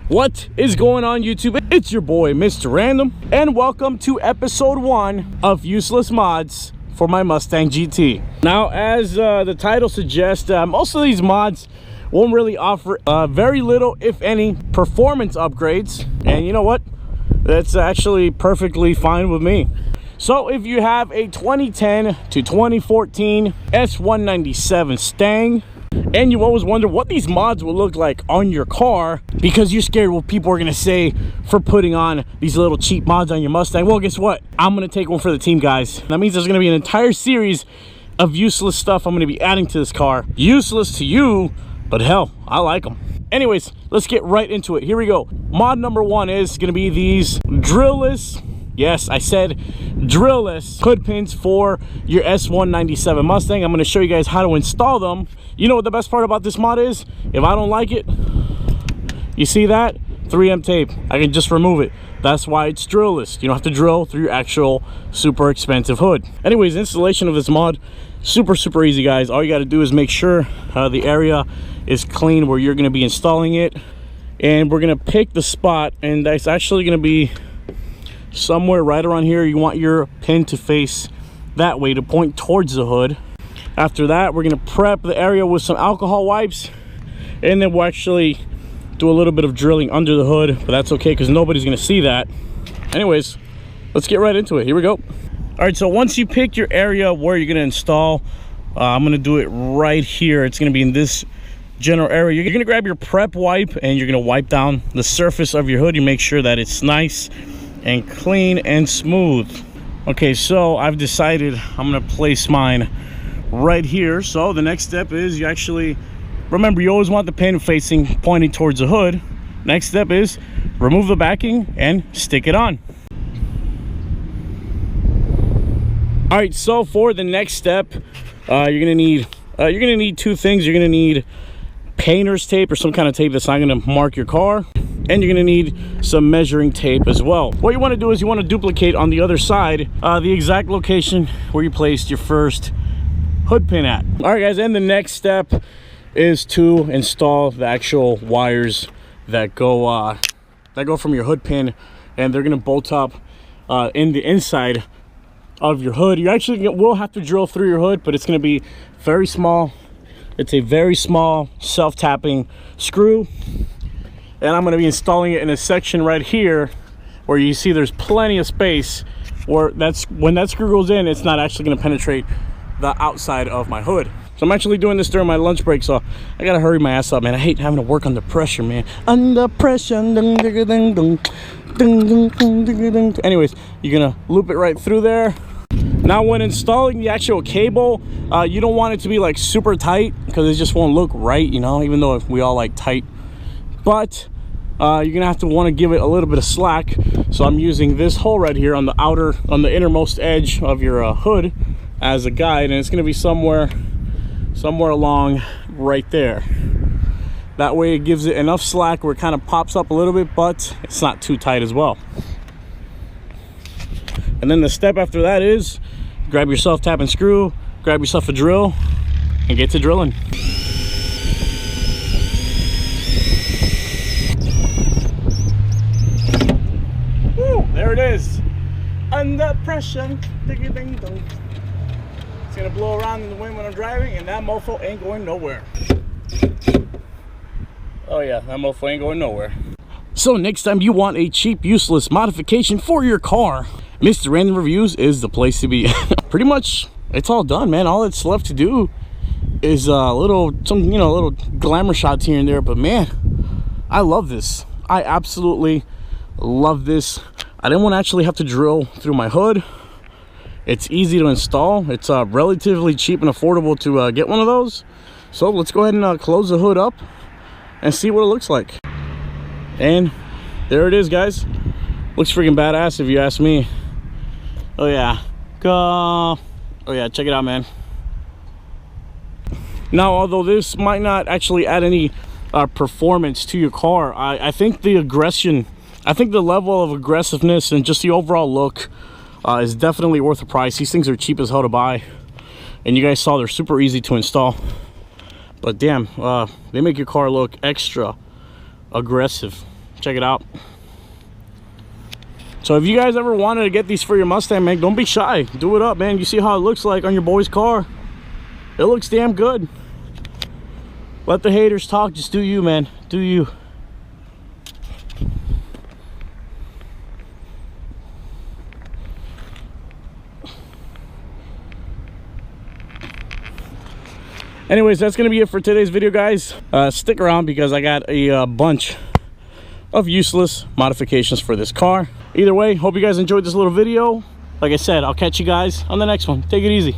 What is going on, YouTube? It's your boy Mr. Random, and welcome to episode 1 of useless mods for my Mustang GT. Now, as the title suggests, most of these mods won't really offer very little, if any, performance upgrades, and you know what, that's actually perfectly fine with me. So if you have a 2010 to 2014 S197 Mustang, and you always wonder what these mods will look like on your car because you're scared what people are gonna say for putting on these little cheap mods on your Mustang, well, guess what? I'm gonna take one for the team, guys. That means there's gonna be an entire series of useless stuff I'm gonna be adding to this car. Useless to you, but hell, I like them. Anyways, let's get right into it. Here we go. Mod number 1 is gonna be these drillless, yes, I said drillless hood pins for your S197 Mustang. I'm going to show you guys how to install them. You know what the best part about this mod is? If I don't like it, you see that? 3M tape. I can just remove it. That's why it's drillless. You don't have to drill through your actual super expensive hood. Anyways, installation of this mod, super easy, guys. All you got to do is make sure the area is clean where you're going to be installing it. And we're going to pick the spot, and that's actually going to be somewhere right around here. You want your pin to face that way, to point towards the hood. After that, we're going to prep the area with some alcohol wipes, and then we'll actually do a little bit of drilling under the hood, but that's okay because nobody's going to see that. Anyways, let's get right into it. Here we go. All right, so once you pick your area where you're going to install, I'm going to do it right here. It's going to be in this general area. You're going to grab your prep wipe and you're going to wipe down the surface of your hood. You make sure that it's nice and clean and smooth. Okay, so I've decided I'm gonna place mine right here. So the next step is you actually, remember, you always want the pin pointing towards the hood. Next step is remove the backing and stick it on. All right, so for the next step, you're gonna need two things. You're gonna need painter's tape or some kind of tape that's not gonna mark your car, and you're gonna need some measuring tape as well. What you want to do is you want to duplicate on the other side the exact location where you placed your first hood pin at. All right, guys, and the next step is to install the actual wires that go from your hood pin, and they're gonna bolt up in the inside of your hood. You actually will have to drill through your hood, but it's gonna be very small. It's a very small self-tapping screw, and I'm going to be installing it in a section right here where you see there's plenty of space where when that screw goes in, it's not actually going to penetrate the outside of my hood. So I'm actually doing this during my lunch break, so I got to hurry my ass up, man. I hate having to work under pressure, man. Under pressure. Anyways, you're going to loop it right through there. Now, when installing the actual cable, you don't want it to be like super tight because it just won't look right, you know, even though we all like tight. But you're gonna have to want to give it a little bit of slack. So I'm using this hole right here on the innermost edge of your hood as a guide, and it's gonna be somewhere along right there. That way it gives it enough slack where it kind of pops up a little bit, but it's not too tight as well. And then the step after that is grab your self-tapping screw, grab yourself a drill, and get to drilling. Woo, there it is. Under pressure. It's gonna blow around in the wind when I'm driving, and that mofo ain't going nowhere. Oh yeah, that mofo ain't going nowhere. So next time you want a cheap, useless modification for your car, Mr. Random Reviews is the place to be. Pretty much, it's all done, man. All that's left to do is little glamour shots here and there. But man, I love this. I absolutely love this. I didn't want to actually have to drill through my hood. It's easy to install. It's relatively cheap and affordable to get one of those. So let's go ahead and close the hood up and see what it looks like. And there it is, guys. Looks freaking badass if you ask me. Oh yeah, check it out, man. Now, although this might not actually add any performance to your car, I think the level of aggressiveness and just the overall look is definitely worth the price. These things are cheap as hell to buy, and you guys saw they're super easy to install. But damn, they make your car look extra aggressive. Check it out. So if you guys ever wanted to get these for your Mustang, man, don't be shy. Do it up, man. You see how it looks like on your boy's car. It looks damn good. Let the haters talk. Just do you, man. Do you. Anyways, that's gonna be it for today's video, guys. Stick around because I got a bunch of useless modifications for this car. Either way, hope you guys enjoyed this little video. Like I said, I'll catch you guys on the next one. Take it easy.